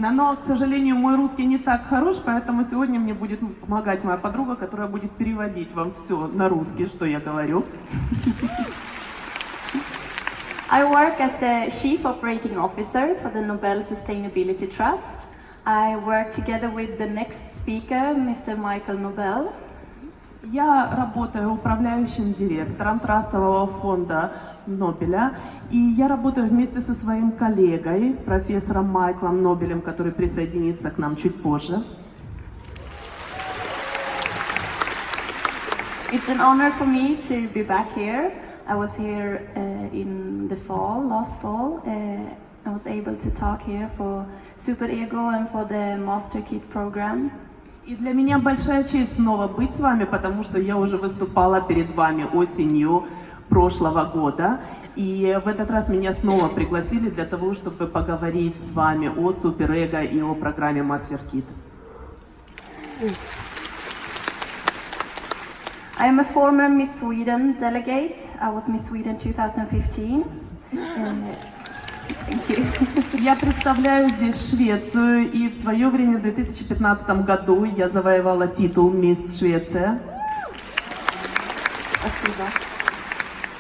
действительно, но, к сожалению, мой русский не так хорош, поэтому сегодня мне будет помогать моя подруга, которая будет переводить вам все на русский, что я говорю. I work as the Chief Operating Officer for the Nobel Sustainability Trust. I work together with the next speaker, Mr. Майкл Нобель. Я работаю управляющим директором трастового фонда Нобеля, и я работаю вместе со своим коллегой, профессором Майклом Нобелем, который присоединится к нам чуть позже. It's an honor for me to be back here. I was here in the fall, last fall. I was able to talk here for Super Ego and for the Master Kit program. И для меня большая честь снова быть с вами, потому что я уже выступала перед вами осенью прошлого года. И в этот раз меня снова пригласили для того, чтобы поговорить с вами о суперэго и о программе Master Kit. I am a former Miss Sweden delegate. I was Miss Sweden 2015. Thank you. Я представляю здесь Швецию, и в свое время, в 2015 году, я завоевала титул «Мисс Швеция». Спасибо.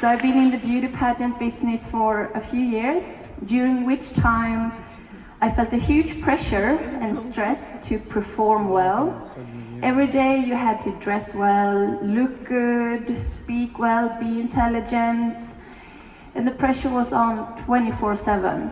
So I've been in the beauty pageant business for a few years, during which time I felt a huge pressure and stress to perform well. Every day you had to dress well, look good, speak well, be intelligent, and the pressure was on 24/7.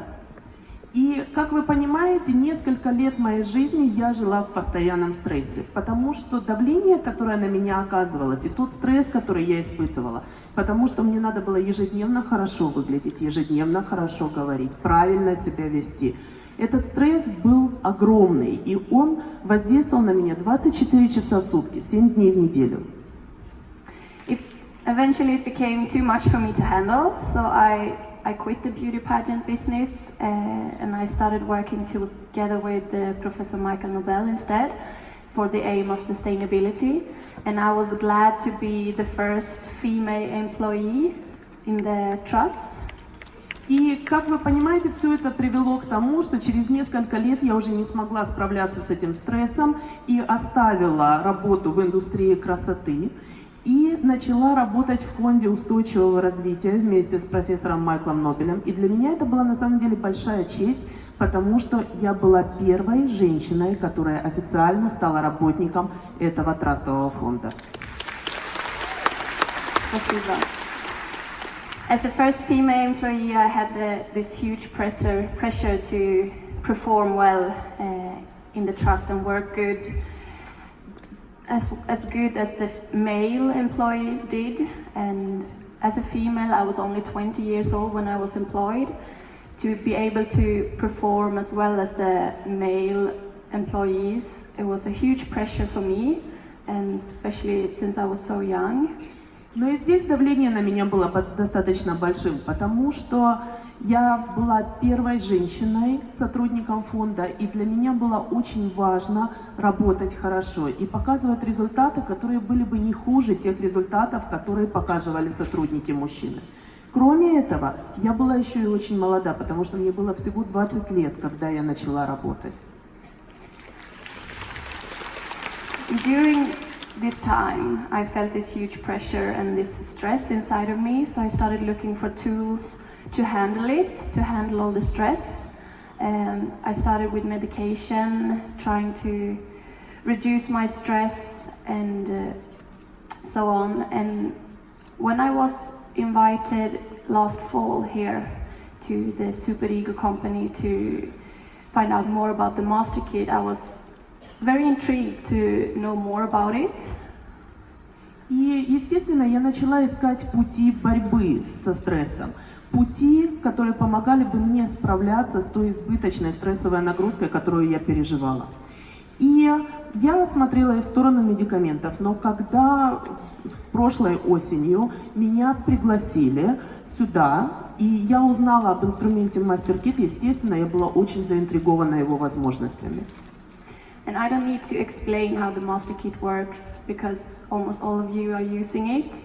И, как вы понимаете, несколько лет моей жизни я жила в постоянном стрессе, потому что давление, которое на меня оказывалось, и тот стресс, который я испытывала, потому что мне надо было ежедневно хорошо выглядеть, ежедневно хорошо говорить, правильно себя вести. Этот стресс был огромный, и он воздействовал на меня 24 часа в сутки, 7 дней в неделю. Eventually it became too much for me to handle, so I quit the beauty pageant business and I started working together with Professor Майкл Нобель instead for the aim of sustainability. And I was glad to be the first female employee in the trust. И, как вы понимаете, все это привело к тому, что через несколько лет я уже не смогла справляться с этим стрессом и оставила работу в индустрии красоты и начала работать в фонде устойчивого развития вместе с профессором Майклом Нобелем. И для меня это была на самом деле большая честь, потому что я была первой женщиной, которая официально стала работником этого трастового фонда. Спасибо. As the first female employee, I had this huge pressure to perform well in the trust and work good, as good as the male employees did. And as a female, I was only 20 years old when I was employed. To be able to perform as well as the male employees, it was a huge pressure for me, and especially since I was so young. Но и здесь давление на меня было достаточно большим, потому что я была первой женщиной, сотрудником фонда, и для меня было очень важно работать хорошо и показывать результаты, которые были бы не хуже тех результатов, которые показывали сотрудники мужчины. Кроме этого, я была еще и очень молода, потому что мне было всего 20 лет, когда я начала работать. During this time, I felt this huge pressure and this stress inside of me, so I started looking for tools to handle it, to handle all the stress. And I started with medication, trying to reduce my stress and so on. And when I was invited last fall here to the Super Ego company to find out more about the Master Kit, I was very intrigued to know more about it. И, естественно, я начала искать пути борьбы со стрессом. Пути, которые помогали бы мне справляться с той избыточной стрессовой нагрузкой, которую я переживала. И я смотрела и в сторону медикаментов, но когда прошлой осенью меня пригласили сюда, и я узнала об инструменте Master Kit, естественно, я была очень заинтригована его возможностями. And I don't need to explain how the Master Kit works because almost all of you are using it.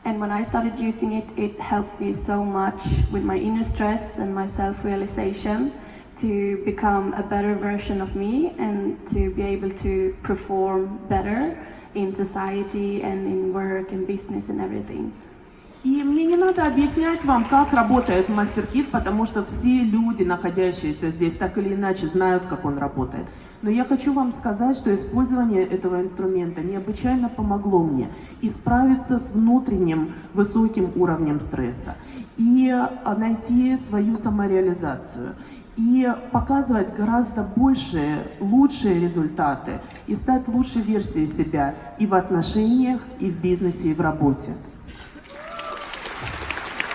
And when I started using it, it helped me so much with my inner stress and my self-realization to become a better version of me and to be able to perform better in society and in work and business and everything. И мне не надо объяснять вам, как работает мастер-кит, потому что все люди, находящиеся здесь, так или иначе знают, как он работает. Но я хочу вам сказать, что использование этого инструмента необычайно помогло мне и справиться с внутренним высоким уровнем стресса, и найти свою самореализацию, и показывать гораздо большие, лучшие результаты, и стать лучшей версией себя и в отношениях, и в бизнесе, и в работе.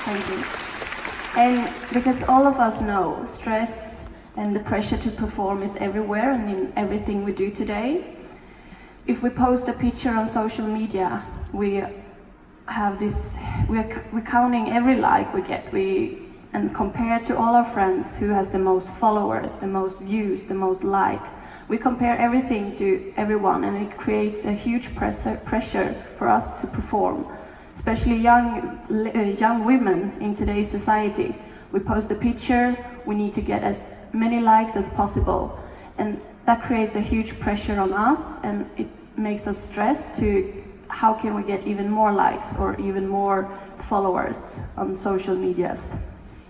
Thank you. And because all of us know stress and the pressure to perform is everywhere and in everything we do today. If we post a picture on social media, we have this, we're counting every like we get, and compared to all our friends who has the most followers, the most views, the most likes. We compare everything to everyone, and it creates a huge pressure for us to perform. Especially young women in today's society. We post a picture, we need to get as many likes as possible, and that creates a huge pressure on us, and it makes us stressed to how can we get even more likes or even more followers on social medias.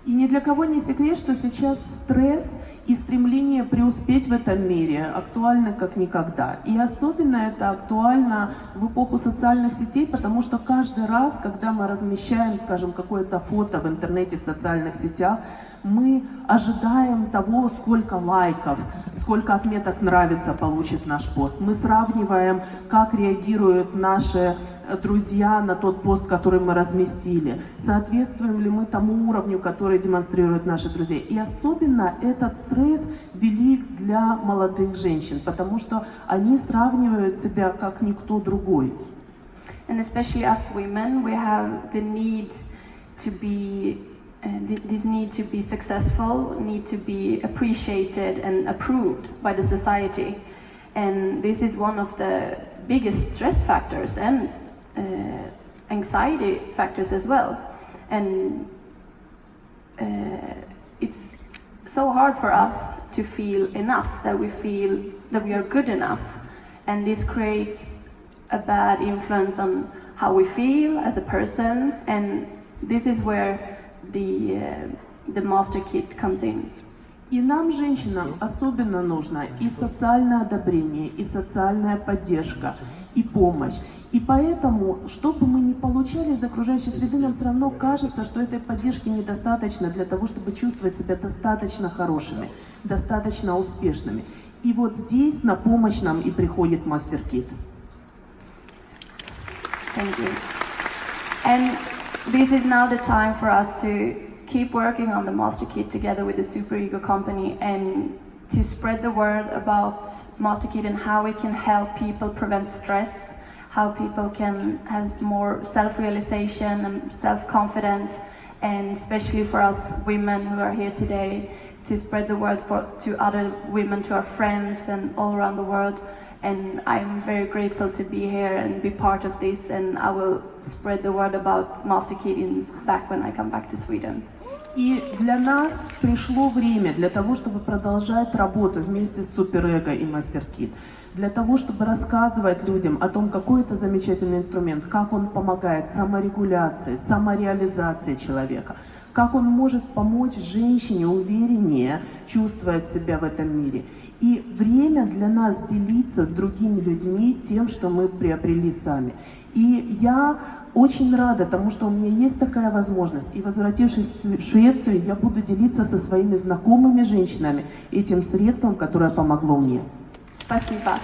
И ни для кого не секрет, что сейчас стресс и стремление преуспеть в этом мире актуальны как никогда. И особенно это актуально в эпоху социальных сетей, потому что каждый раз, когда мы размещаем, скажем, какое-то фото в интернете, в социальных сетях, мы ожидаем того, сколько лайков, сколько отметок нравится получит наш пост. Мы сравниваем, как реагируют наши друзья на тот пост, который мы разместили. Соответствуем ли мы тому уровню, который демонстрируют наши друзья. И особенно этот стресс велик для молодых женщин, потому что они сравнивают себя как никто другой. And especially us women, we have the need to be this need to be successful, need to be appreciated and approved by the society. And this is one of the biggest stress factors and anxiety factors as well. And it's so hard for us to feel enough, that we feel that we are good enough. And this creates a bad influence on how we feel as a person. And this is where the master kit comes in. И нам, женщинам, особенно нужно и социальное одобрение, и социальная поддержка, и помощь. И поэтому, что бы мы ни получали из окружающей среды, нам все равно кажется, что этой поддержки недостаточно для того, чтобы чувствовать себя достаточно хорошими, достаточно успешными. И вот здесь на помощь нам и приходит мастер-кит. Thank you. And this is now the time for us to keep working on the Master Kit together with the Super Ego company and to spread the word about Master Kit and how it can help people prevent stress, how people can have more self-realization and self-confidence, and especially for us women who are here today, to spread the word to other women, to our friends and all around the world. And I'm very grateful to be here and be part of this, and I will spread the word about Master Kit back when I come back to Sweden. И для нас пришло время для того, чтобы продолжать работу вместе с Суперэго и Мастер-Кит, для того, чтобы рассказывать людям о том, какой это замечательный инструмент, как он помогает саморегуляции, самореализации человека, как он может помочь женщине увереннее чувствовать себя в этом мире. И время для нас делиться с другими людьми тем, что мы приобрели сами. И я очень рада тому, что у меня есть такая возможность. И возвратившись в Швецию, я буду делиться со своими знакомыми женщинами этим средством, которое помогло мне. Спасибо.